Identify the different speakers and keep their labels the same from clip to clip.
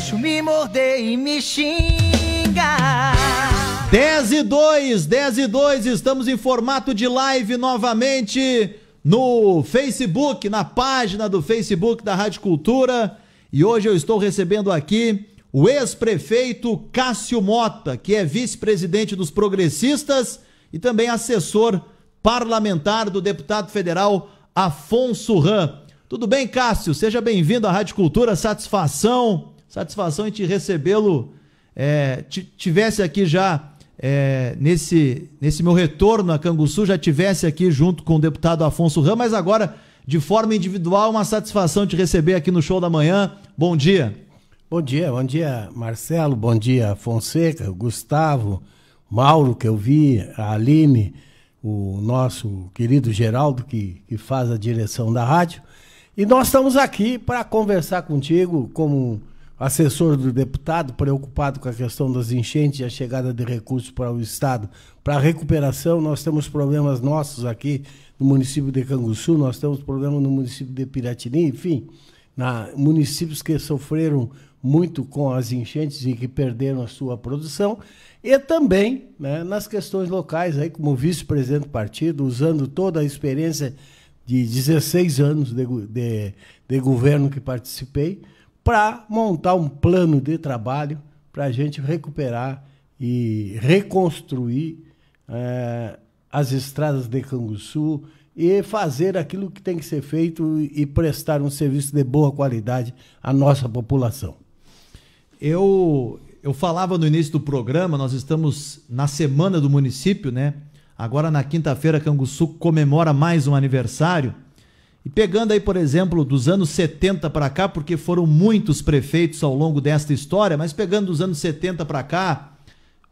Speaker 1: deixo me morder e me xingar.
Speaker 2: 10:02, estamos em formato de live novamente no Facebook, na página do Facebook da Rádio Cultura. E hoje eu estou recebendo aqui o ex-prefeito Cássio Mota, que é vice-presidente dos Progressistas e também assessor parlamentar do deputado federal Afonso Ram. Tudo bem, Cássio? Seja bem-vindo à Rádio Cultura, satisfação em te recebê-lo. Tivesse aqui já, nesse meu retorno a Canguçu, já tivesse aqui junto com o deputado Afonso Ram, mas agora, de forma individual, uma satisfação te receber aqui no Show da Manhã. Bom dia.
Speaker 3: Bom dia, Marcelo, bom dia, Fonseca, Gustavo, Mauro, que eu vi, a Aline, o nosso querido Geraldo, que faz a direção da rádio. E nós estamos aqui para conversar contigo como assessor do deputado, preocupado com a questão das enchentes e a chegada de recursos para o Estado. Para a recuperação, nós temos problemas nossos aqui no município de Canguçu, nós temos problemas no município de Piratini, enfim, municípios que sofreram muito com as enchentes e que perderam a sua produção, e também, né, nas questões locais, aí, como vice-presidente do partido, usando toda a experiência de 16 anos de governo que participei, para montar um plano de trabalho para a gente recuperar e reconstruir as estradas de Canguçu e fazer aquilo que tem que ser feito e prestar um serviço de boa qualidade à nossa população.
Speaker 2: Eu falava no início do programa, nós estamos na semana do município, né? Agora na quinta-feira Canguçu comemora mais um aniversário. E pegando aí, por exemplo, dos anos 70 para cá, porque foram muitos prefeitos ao longo desta história, mas pegando dos anos 70 para cá,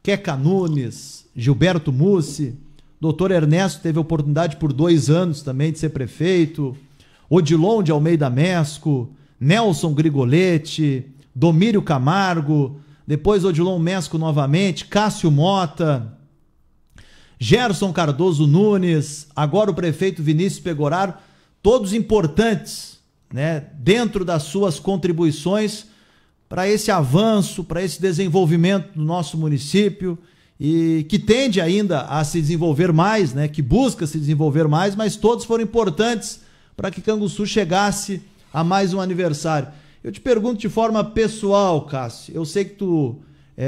Speaker 2: Queca Nunes, Gilberto Mussi, doutor Ernesto teve a oportunidade por 2 anos também de ser prefeito, Odilon de Almeida Mesco, Nelson Grigoletti, Domírio Camargo, depois Odilon Mesco novamente, Cássio Mota, Gerson Cardoso Nunes, agora o prefeito Vinícius Pegoraro, todos importantes, né, dentro das suas contribuições para esse avanço, para esse desenvolvimento do nosso município, e que tende ainda a se desenvolver mais, né, que busca se desenvolver mais, mas todos foram importantes para que Canguçu chegasse a mais um aniversário. Eu te pergunto de forma pessoal, Cássio, eu sei que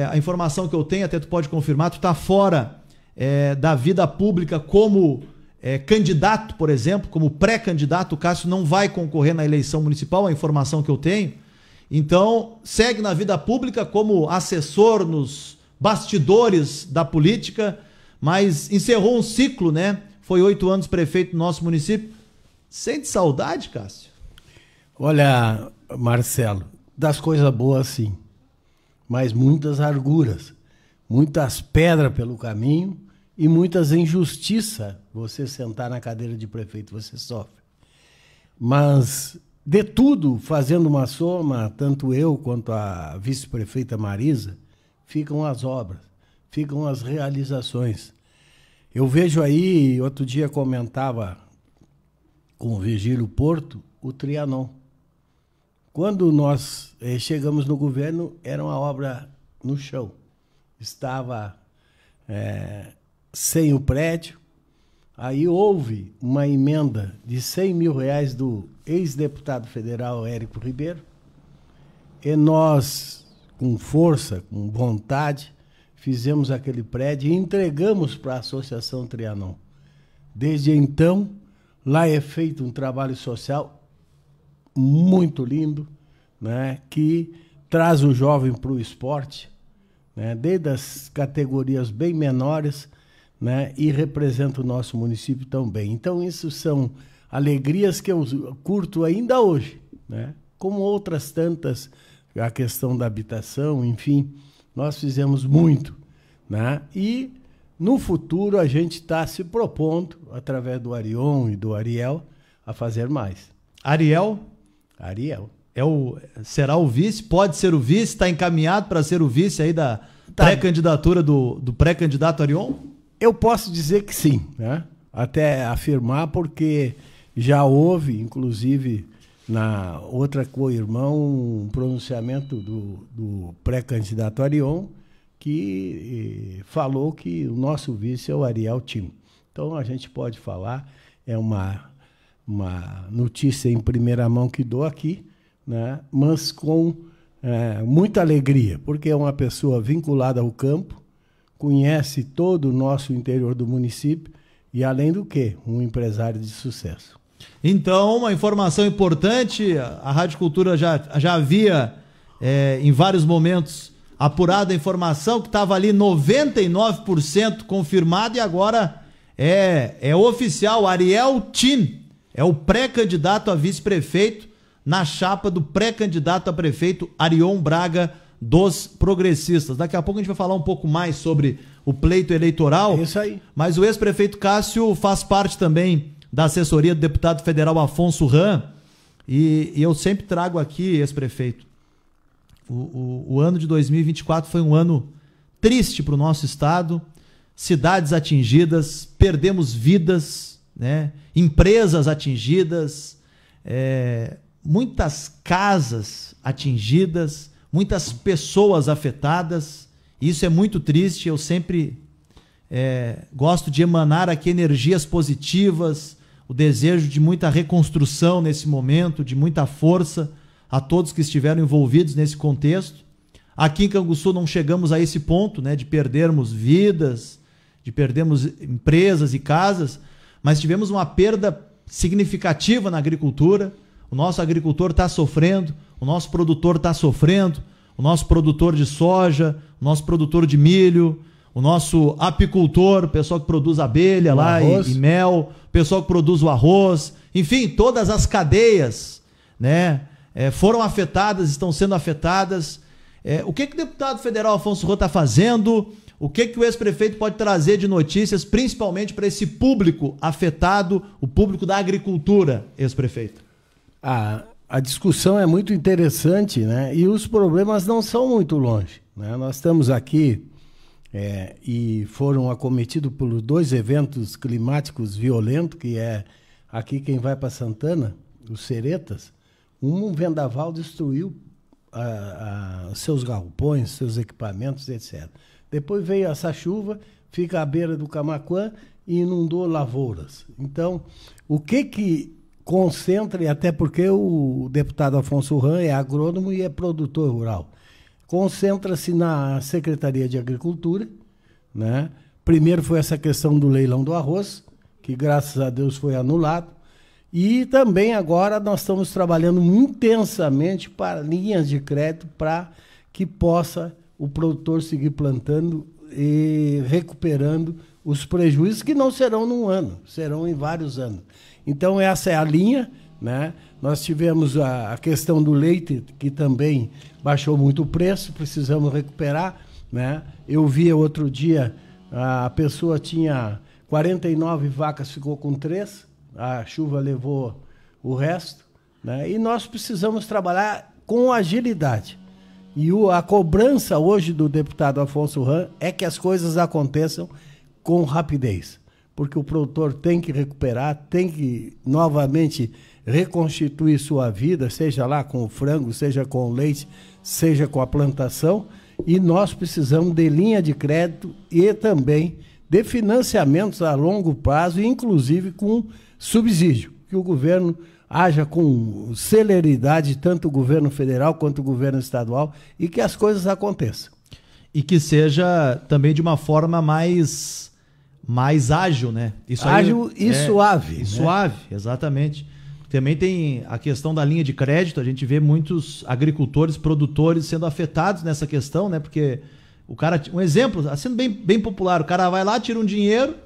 Speaker 2: a informação que eu tenho, até tu pode confirmar, tu está fora da vida pública como candidato, por exemplo, como pré-candidato. O Cássio não vai concorrer na eleição municipal, a informação que eu tenho. Então, segue na vida pública como assessor nos bastidores da política, mas encerrou um ciclo, né? Foi 8 anos prefeito do nosso município. Sente saudade, Cássio?
Speaker 3: Olha, Marcelo, das coisas boas sim, mas muitas arguras, muitas pedras pelo caminho e muitas injustiças. Você sentar na cadeira de prefeito, você sofre. Mas, de tudo, fazendo uma soma, tanto eu quanto a vice-prefeita Marisa, ficam as obras, ficam as realizações. Eu vejo aí, outro dia comentava com o Virgílio Porto, o Trianon. Quando nós chegamos no governo, era uma obra no chão. Estava sem o prédio. Aí houve uma emenda de R$100 mil do ex-deputado federal Érico Ribeiro. E nós, com força, com vontade, fizemos aquele prédio e entregamos para a Associação Trianon. Desde então, lá é feito um trabalho social muito lindo, né, que traz o jovem para o esporte, né, desde as categorias bem menores, né, e representa o nosso município tão bem. Então, isso são alegrias que eu curto ainda hoje, né, como outras tantas, a questão da habitação, enfim, nós fizemos muito, né, e no futuro a gente está se propondo, através do Arion e do Ariel, a fazer mais.
Speaker 2: Ariel?
Speaker 3: Ariel.
Speaker 2: Será o vice? Pode ser o vice? Está encaminhado para ser o vice aí da pré-candidatura do pré-candidato Arion?
Speaker 3: Eu posso dizer que sim, né? Até afirmar, porque já houve, inclusive, na outra co-irmão, um pronunciamento do pré-candidato Arion, que falou que o nosso vice é o Ariel Tim. Então, a gente pode falar, é uma notícia em primeira mão que dou aqui, né? Mas com muita alegria, porque é uma pessoa vinculada ao campo, conhece todo o nosso interior do município e, além do que, um empresário de sucesso.
Speaker 2: Então, uma informação importante, a Rádio Cultura já havia, em vários momentos, apurado a informação que estava ali 99% confirmado e agora é oficial, Ariel Tim é o pré-candidato a vice-prefeito na chapa do pré-candidato a prefeito Arion Braga dos Progressistas. Daqui a pouco a gente vai falar um pouco mais sobre o pleito eleitoral.
Speaker 3: É isso aí.
Speaker 2: Mas o ex-prefeito Cássio faz parte também da assessoria do deputado federal Afonso Ram, e eu sempre trago aqui, ex-prefeito, o ano de 2024 foi um ano triste para o nosso estado, cidades atingidas, perdemos vidas, né? Empresas atingidas, muitas casas atingidas, muitas pessoas afetadas. Isso é muito triste. Eu sempre gosto de emanar aqui energias positivas, o desejo de muita reconstrução nesse momento, de muita força a todos que estiveram envolvidos nesse contexto. Aqui em Canguçu não chegamos a esse ponto, né, de perdermos vidas, de perdermos empresas e casas, mas tivemos uma perda significativa na agricultura. O nosso agricultor está sofrendo, o nosso produtor está sofrendo, o nosso produtor de soja, o nosso produtor de milho, o nosso apicultor, o pessoal que produz abelha lá e mel, o pessoal que produz o arroz, enfim, todas as cadeias, né, foram afetadas, estão sendo afetadas. O que o deputado federal Afonso Ram está fazendo? O que o ex-prefeito pode trazer de notícias, principalmente para esse público afetado, o público da agricultura, ex-prefeito?
Speaker 3: A discussão é muito interessante, né? E os problemas não são muito longe, né? Nós estamos aqui e foram acometidos por 2 eventos climáticos violentos, que é aqui quem vai para Santana, os Seretas, um vendaval destruiu seus galpões, seus equipamentos, etc. Depois veio essa chuva, fica à beira do Camaquã e inundou lavouras. Então, o que concentra, e até porque o deputado Afonso Ram é agrônomo e é produtor rural, concentra-se na Secretaria de Agricultura, né? Primeiro foi essa questão do leilão do arroz, que graças a Deus foi anulado, e também agora nós estamos trabalhando intensamente para linhas de crédito para que possa o produtor seguir plantando e recuperando os prejuízos, que não serão num ano, serão em vários anos. Então essa é a linha, né? Nós tivemos a questão do leite, que também baixou muito o preço, precisamos recuperar, né? Eu vi outro dia, a pessoa tinha 49 vacas, ficou com 3, a chuva levou o resto, né? E nós precisamos trabalhar com agilidade. E a cobrança hoje do deputado Afonso Ram é que as coisas aconteçam com rapidez, porque o produtor tem que recuperar, tem que novamente reconstituir sua vida, seja lá com o frango, seja com o leite, seja com a plantação, e nós precisamos de linha de crédito e também de financiamentos a longo prazo, inclusive com subsídio, que o governo haja com celeridade, tanto o governo federal quanto o governo estadual, e que as coisas aconteçam.
Speaker 2: E que seja também de uma forma mais ágil, né?
Speaker 3: Ágil e suave.
Speaker 2: E suave, exatamente. Também tem a questão da linha de crédito, a gente vê muitos agricultores, produtores sendo afetados nessa questão, né? Porque o cara, um exemplo, sendo bem popular, o cara vai lá, tira um dinheiro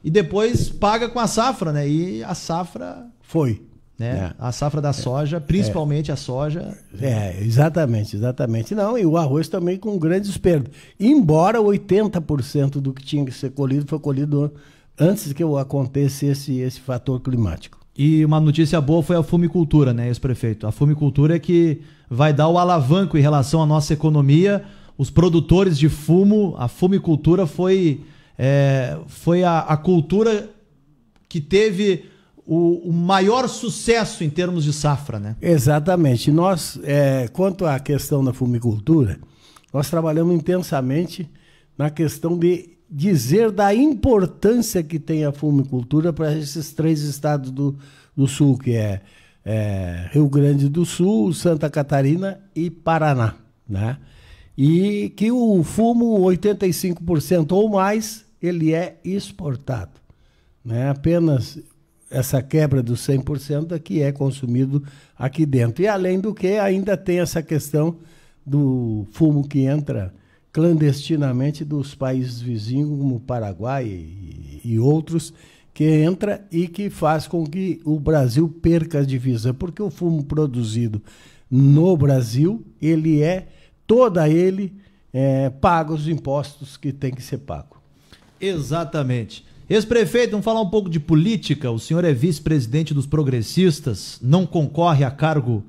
Speaker 2: e depois paga com a safra, né? E a safra...
Speaker 3: Foi.
Speaker 2: Né? A safra da soja, principalmente a soja.
Speaker 3: Exatamente. Não, e o arroz também com grandes perdas. Embora 80% do que tinha que ser colhido foi colhido antes que acontecesse esse fator climático.
Speaker 2: E uma notícia boa foi a fumicultura, né, ex-prefeito? A fumicultura é que vai dar o alavanco em relação à nossa economia. Os produtores de fumo, a fumicultura foi a cultura que teve o maior sucesso em termos de safra, né?
Speaker 3: Exatamente. Nós, quanto à questão da fumicultura, nós trabalhamos intensamente na questão de dizer da importância que tem a fumicultura para esses 3 estados do sul, que é Rio Grande do Sul, Santa Catarina e Paraná, né? E que o fumo, 85% ou mais, ele é exportado, né? Apenas essa quebra dos 100% é que é consumido aqui dentro. E além do que, ainda tem essa questão do fumo que entra clandestinamente dos países vizinhos, como o Paraguai e outros, que entra e que faz com que o Brasil perca a divisa, porque o fumo produzido no Brasil, paga os impostos que tem que ser pago.
Speaker 2: Exatamente. Ex-prefeito, vamos falar um pouco de política. O senhor é vice-presidente dos progressistas, não concorre a cargo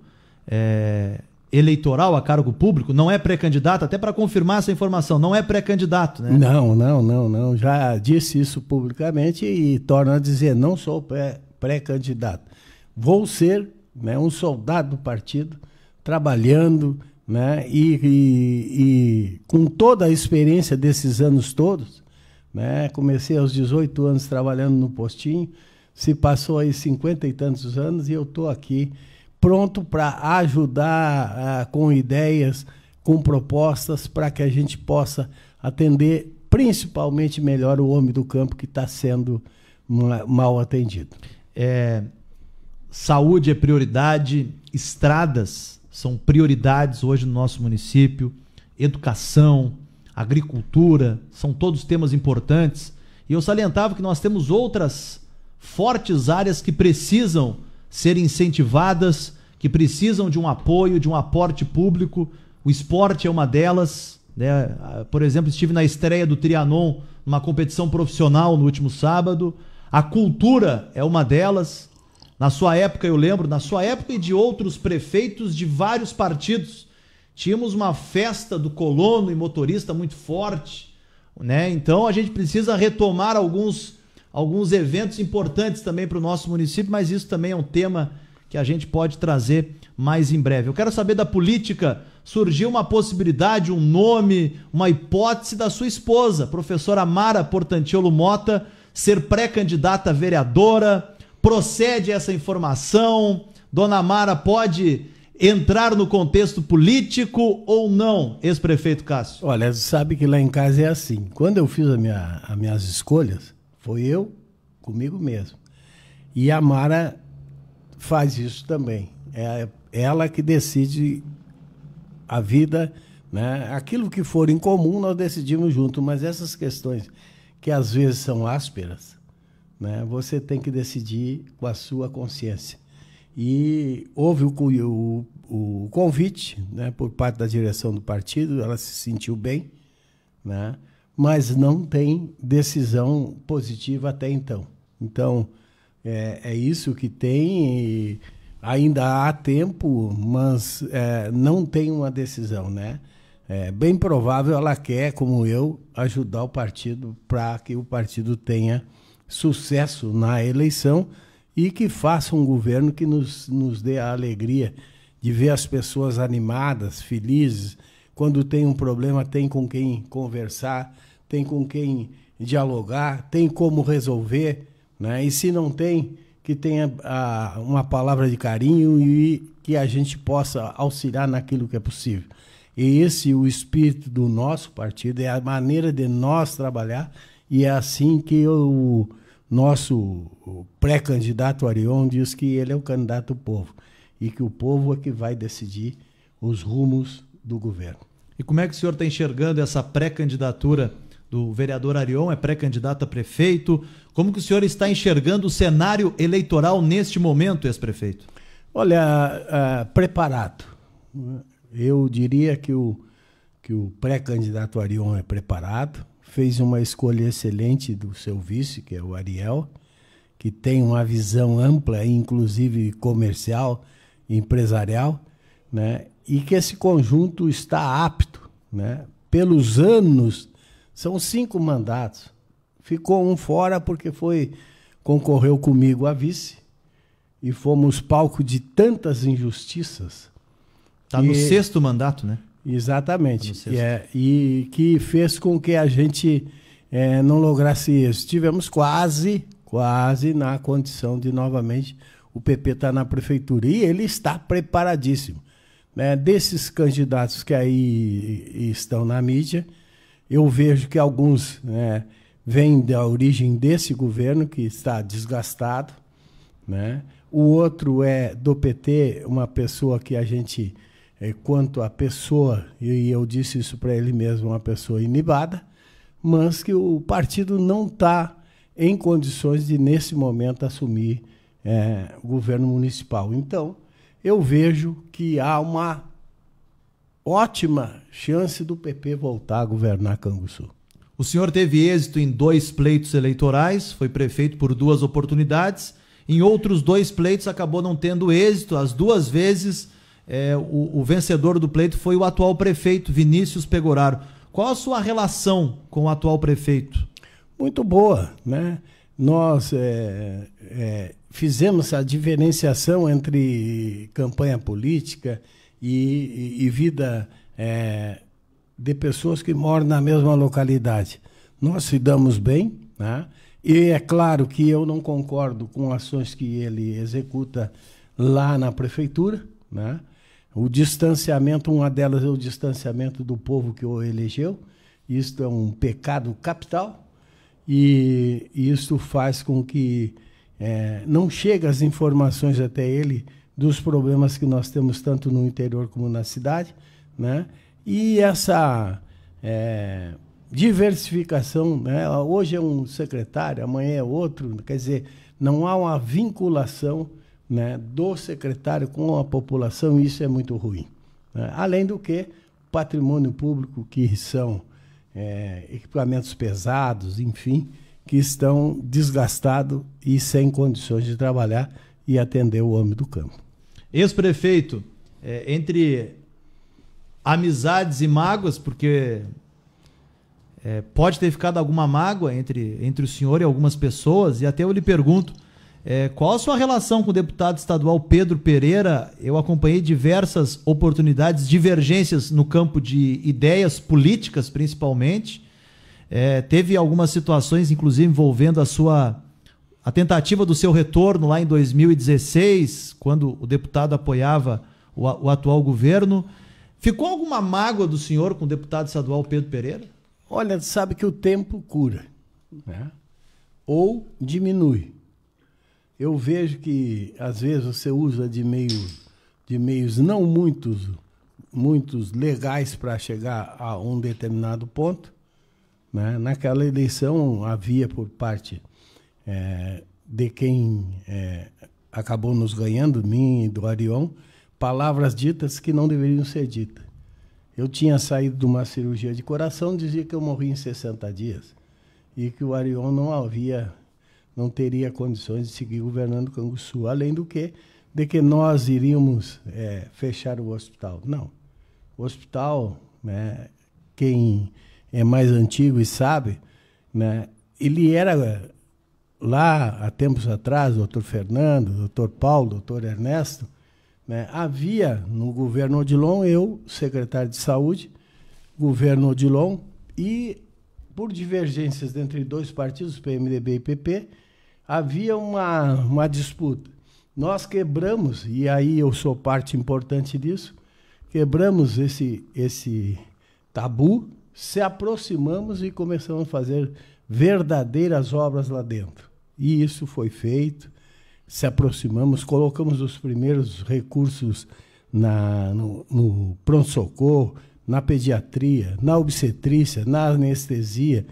Speaker 2: eleitoral, a cargo público, não é pré-candidato, até para confirmar essa informação, não é pré-candidato, né?
Speaker 3: Não. Já disse isso publicamente e torno a dizer, não sou pré-candidato. Vou ser, né, um soldado do partido, trabalhando, né, e com toda a experiência desses anos todos, né, comecei aos 18 anos trabalhando no postinho, se passou aí 50 e tantos anos e eu estou aqui pronto para ajudar com ideias, com propostas, para que a gente possa atender principalmente melhor o homem do campo que está sendo mal atendido.
Speaker 2: Saúde é prioridade, estradas são prioridades hoje no nosso município, educação, agricultura, são todos temas importantes. E eu salientava que nós temos outras fortes áreas que precisam ser incentivadas, que precisam de um apoio, de um aporte público. O esporte é uma delas, né? Por exemplo, estive na estreia do Trianon, numa competição profissional no último sábado. A cultura é uma delas. Na sua época, eu lembro, na sua época e de outros prefeitos de vários partidos, tínhamos uma festa do colono e motorista muito forte, né? Então a gente precisa retomar alguns eventos importantes também para o nosso município, mas isso também é um tema que a gente pode trazer mais em breve. Eu quero saber da política. Surgiu uma possibilidade, um nome, uma hipótese da sua esposa, professora Mara Portantiolo Mota, ser pré-candidata a vereadora. Procede essa informação? Dona Mara pode entrar no contexto político ou não, ex-prefeito Cássio?
Speaker 3: Olha, sabe que lá em casa é assim. Quando eu fiz as minhas escolhas, foi eu comigo mesmo. E a Mara faz isso também. É ela que decide a vida, né? Aquilo que for em comum nós decidimos junto, mas essas questões que às vezes são ásperas, né? Você tem que decidir com a sua consciência. E houve o convite, né, por parte da direção do partido, ela se sentiu bem, né? Mas não tem decisão positiva até então. Então, é isso que tem, e ainda há tempo, mas não tem uma decisão, né? É bem provável ela quer, como eu, ajudar o partido para que o partido tenha sucesso na eleição e que faça um governo que nos dê a alegria de ver as pessoas animadas, felizes. Quando tem um problema, tem com quem conversar, tem com quem dialogar, tem como resolver, né? E se não tem, que tenha uma palavra de carinho e que a gente possa auxiliar naquilo que é possível. E esse o espírito do nosso partido, é a maneira de nós trabalhar, e é assim que o nosso pré-candidato Arion diz que ele é o candidato do povo e que o povo é que vai decidir os rumos do governo.
Speaker 2: E como é que o senhor está enxergando essa pré-candidatura do vereador Arion? É pré-candidato a prefeito. Como que o senhor está enxergando o cenário eleitoral neste momento, ex-prefeito?
Speaker 3: Olha, preparado. Eu diria que o pré-candidato Arion é preparado, fez uma escolha excelente do seu vice, que é o Ariel, que tem uma visão ampla, inclusive comercial, empresarial, né? E que esse conjunto está apto, né? Pelos anos, são 5 mandatos. Ficou um fora porque concorreu comigo a vice, e fomos palco de tantas injustiças.
Speaker 2: Está no 6º mandato, né?
Speaker 3: Exatamente.
Speaker 2: Tá no 6º.
Speaker 3: E que fez com que a gente não lograsse isso. Estivemos quase na condição de novamente o PP estar na prefeitura. E ele está preparadíssimo. Né? Desses candidatos que aí estão na mídia, eu vejo que alguns vêm da origem desse governo, que está desgastado. Né? O outro é do PT, uma pessoa que a gente, quanto a pessoa, e eu disse isso para ele mesmo, uma pessoa inibada, mas que o partido não está em condições de, nesse momento, assumir o governo municipal. Então, eu vejo que há uma ótima chance do PP voltar a governar Canguçu.
Speaker 2: O senhor teve êxito em 2 pleitos eleitorais, foi prefeito por 2 oportunidades. Em outros 2 pleitos acabou não tendo êxito. As 2 vezes o vencedor do pleito foi o atual prefeito, Vinícius Pegoraro. Qual a sua relação com o atual prefeito?
Speaker 3: Muito boa, né? Nós fizemos a diferenciação entre campanha política e vida de pessoas que moram na mesma localidade. Nós se damos bem, né? E é claro que eu não concordo com ações que ele executa lá na prefeitura, né? O distanciamento, uma delas é o distanciamento do povo que o elegeu. Isto é um pecado capital e isso faz com que não chegue as informações até ele dos problemas que nós temos tanto no interior como na cidade, né? E essa diversificação, né? Hoje é um secretário, amanhã é outro, quer dizer, não há uma vinculação, né, do secretário com a população, e isso é muito ruim. Né? Além do que, patrimônio público, que são equipamentos pesados, enfim, que estão desgastados e sem condições de trabalhar e atender o homem do campo.
Speaker 2: Ex-prefeito, entre amizades e mágoas, porque pode ter ficado alguma mágoa entre o senhor e algumas pessoas, e até eu lhe pergunto, qual a sua relação com o deputado estadual Pedro Pereira? Eu acompanhei diversas oportunidades, divergências no campo de ideias políticas, principalmente. Teve algumas situações, inclusive, envolvendo a tentativa do seu retorno lá em 2016, quando o deputado apoiava o atual governo. Ficou alguma mágoa do senhor com o deputado estadual Pedro Pereira?
Speaker 3: Olha, sabe que o tempo cura, né? Ou diminui. Eu vejo que, às vezes, você usa de meios não muitos legais para chegar a um determinado ponto. Né? Naquela eleição, havia por parte de quem acabou nos ganhando, mim e do Arion, palavras ditas que não deveriam ser ditas. Eu tinha saído de uma cirurgia de coração, dizia que eu morri em 60 dias e que o Arion não teria condições de seguir governando Canguçu, além do que, de que nós iríamos fechar o hospital. Não. O hospital, né, quem é mais antigo e sabe, né, ele era, lá há tempos atrás, o doutor Fernando, o doutor Paulo, o doutor Ernesto, né, havia no governo Odilon, eu, secretário de saúde, governo Odilon, e por divergências entre 2 partidos, PMDB e PP, havia uma disputa. Nós quebramos, e aí eu sou parte importante disso, quebramos esse tabu, se aproximamos e começamos a fazer verdadeiras obras lá dentro. E isso foi feito, se aproximamos, colocamos os primeiros recursos no pronto-socorro, na pediatria, na obstetrícia, na anestesia.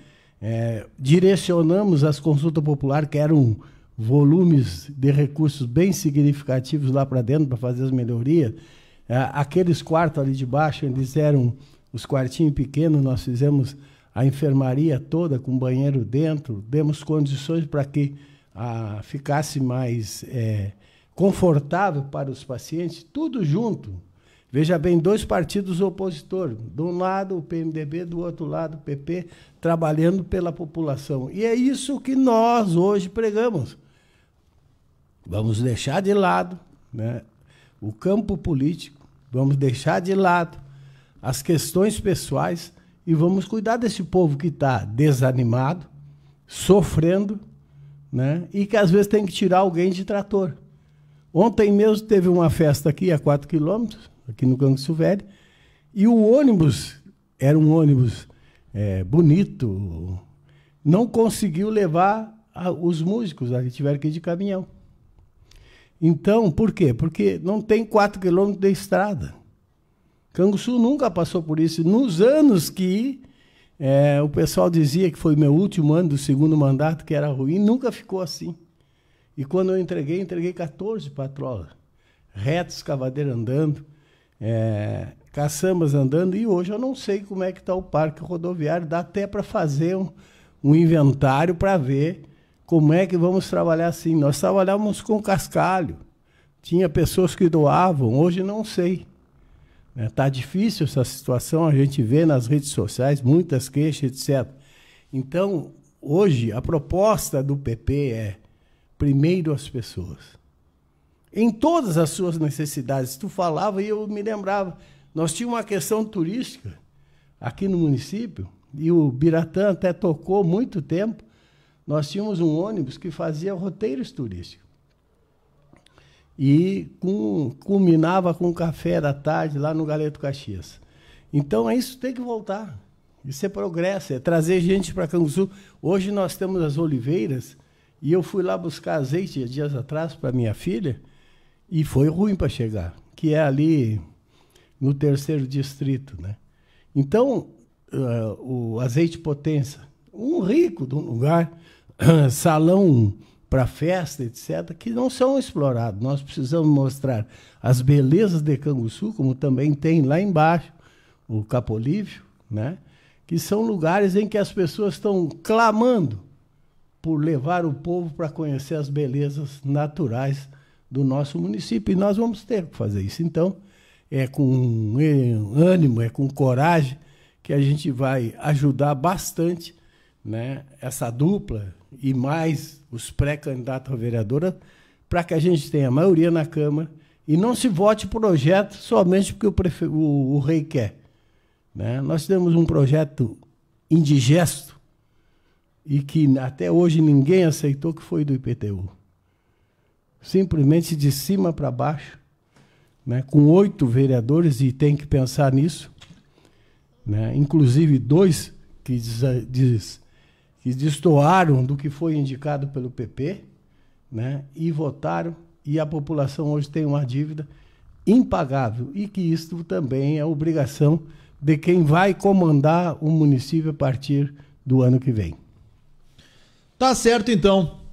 Speaker 3: Direcionamos as consultas populares, que eram volumes de recursos bem significativos lá para dentro, para fazer as melhorias. Aqueles quartos ali de baixo, eles eram os quartinhos pequenos, nós fizemos a enfermaria toda com banheiro dentro, demos condições para que ficasse mais confortável para os pacientes, tudo junto. Veja bem, 2 partidos opositores, de um lado o PMDB, do outro lado o PP, trabalhando pela população. E é isso que nós hoje pregamos. Vamos deixar de lado, né, o campo político, vamos deixar de lado as questões pessoais e vamos cuidar desse povo que está desanimado, sofrendo, né, e que às vezes tem que tirar alguém de trator. Ontem mesmo teve uma festa aqui a 4 quilômetros, aqui no Canguçu Velho, e o ônibus, era um ônibus bonito, não conseguiu levar os músicos, ali tiveram que ir de caminhão. Então, por quê? Porque não tem 4 quilômetros de estrada. Canguçu nunca passou por isso. Nos anos que o pessoal dizia que foi meu último ano do segundo mandato, que era ruim, nunca ficou assim. E quando eu entreguei 14 patrolas. Retos, cavadeira andando, caçambas andando, e hoje eu não sei como é que está o parque rodoviário. Dá até para fazer um inventário para ver como é que vamos trabalhar assim. Nós trabalhávamos com cascalho. Tinha pessoas que doavam, hoje não sei. Está difícil essa situação, a gente vê nas redes sociais muitas queixas, etc. Então, hoje, a proposta do PP é primeiro as pessoas. Em todas as suas necessidades. Tu falava e eu me lembrava. Nós tínhamos uma questão turística aqui no município, e o Biratã até tocou muito tempo. Nós tínhamos um ônibus que fazia roteiros turísticos. E culminava com o café da tarde lá no Galeto Caxias. Então, isso tem que voltar. Isso é progresso, é trazer gente para Canguçu. Hoje nós temos as oliveiras, e eu fui lá buscar azeite dias atrás para minha filha, e foi ruim para chegar, que é ali no 3º distrito, né? Então, o Azeite Potência, um rico de um lugar, salão para festa, etc., que não são explorados. Nós precisamos mostrar as belezas de Canguçu, como também tem lá embaixo o Capolívio, né? Que são lugares em que as pessoas estão clamando por levar o povo para conhecer as belezas naturais do nosso município. E nós vamos ter que fazer isso. Então, é com ânimo, é com coragem que a gente vai ajudar bastante, né, essa dupla e mais os pré-candidatos a vereadora, para que a gente tenha maioria na Câmara e não se vote projeto somente porque o rei quer, né? Nós temos um projeto indigesto e que até hoje ninguém aceitou, que foi do IPTU. Simplesmente de cima para baixo, né, com 8 vereadores, e tem que pensar nisso, né, inclusive 2 que destoaram do que foi indicado pelo PP, né, e votaram, e a população hoje tem uma dívida impagável, e que isso também é obrigação de quem vai comandar o município a partir do ano que vem.
Speaker 2: Tá certo, então.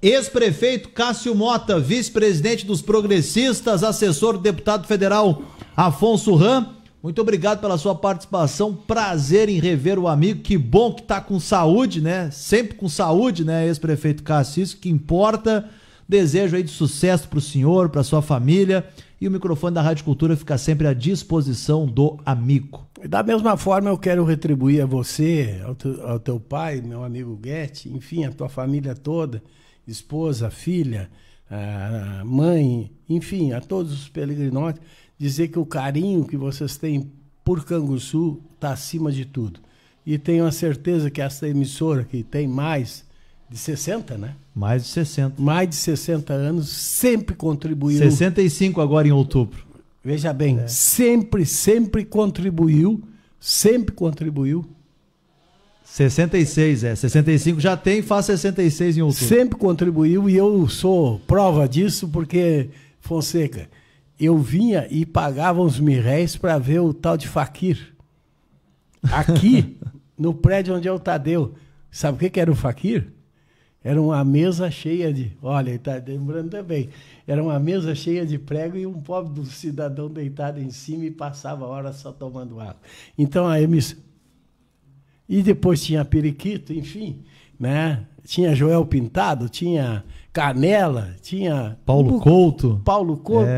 Speaker 2: Ex-prefeito Cássio Mota, vice-presidente dos progressistas, assessor do deputado federal Afonso Ram, muito obrigado pela sua participação, prazer em rever o amigo, que bom que tá com saúde, né? Sempre com saúde, né, ex-prefeito Cássio, isso que importa. Desejo aí de sucesso pro senhor, pra sua família, e o microfone da Rádio Cultura fica sempre à disposição do amigo.
Speaker 3: Da mesma forma, eu quero retribuir a você, ao teu pai, meu amigo Guete, enfim, a tua família toda, esposa, filha, a mãe, enfim, a todos os peregrinotes, dizer que o carinho que vocês têm por Canguçu está acima de tudo. E tenho a certeza que essa emissora, que tem mais de 60, né?
Speaker 2: Mais de 60.
Speaker 3: Mais de 60 anos, sempre contribuiu.
Speaker 2: 65 agora em outubro.
Speaker 3: Veja bem, sempre contribuiu,
Speaker 2: 66, 65 já tem, faz 66 em outubro.
Speaker 3: Sempre contribuiu, e eu sou prova disso, porque, Fonseca, eu vinha e pagava uns R$1.000 para ver o tal de Faquir. Aqui, no prédio onde é o Tadeu. Sabe o que era o Faquir? Era uma mesa cheia de... Olha, ele está lembrando também. Era uma mesa cheia de prego e um pobre do cidadão deitado em cima e passava a hora só tomando água. Então, a emissão... E depois tinha Periquito, enfim, né? Tinha Joel Pintado, tinha Canela, tinha...
Speaker 2: Paulo Couto,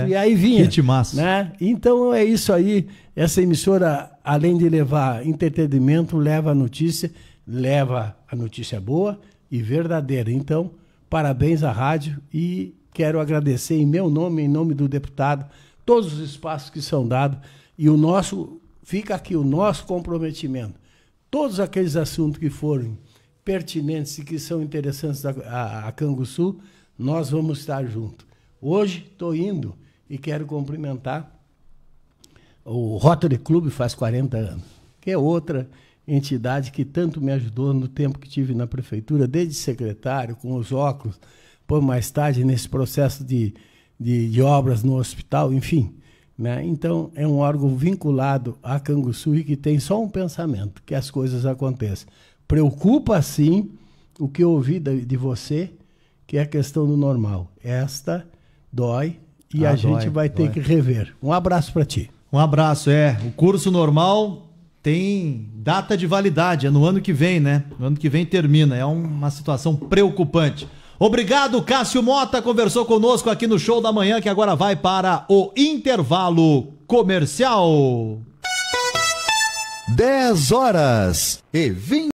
Speaker 3: e aí vinha.
Speaker 2: Kit massa.
Speaker 3: Né? Então, é isso aí. Essa emissora, além de levar entretenimento, leva a notícia boa e verdadeira. Então, parabéns à rádio, e quero agradecer em meu nome, em nome do deputado, todos os espaços que são dados, e fica aqui o nosso comprometimento. Todos aqueles assuntos que forem pertinentes e que são interessantes a Canguçu, nós vamos estar juntos. Hoje estou indo e quero cumprimentar o Rotary Club, faz 40 anos, que é outra entidade que tanto me ajudou no tempo que tive na prefeitura, desde secretário, com os óculos, depois mais tarde nesse processo de obras no hospital, enfim. Né? Então, é um órgão vinculado à Canguçu e que tem só um pensamento, que as coisas aconteçam. Preocupa, sim, o que eu ouvi de você, que é a questão do normal. Esta dói e a gente vai ter que rever. Um abraço para ti.
Speaker 2: Um abraço, o curso normal tem data de validade, é no ano que vem, né? No ano que vem termina, é uma situação preocupante. Obrigado, Cássio Mota, conversou conosco aqui no Show da Manhã, que agora vai para o intervalo comercial.
Speaker 4: 10 horas e 20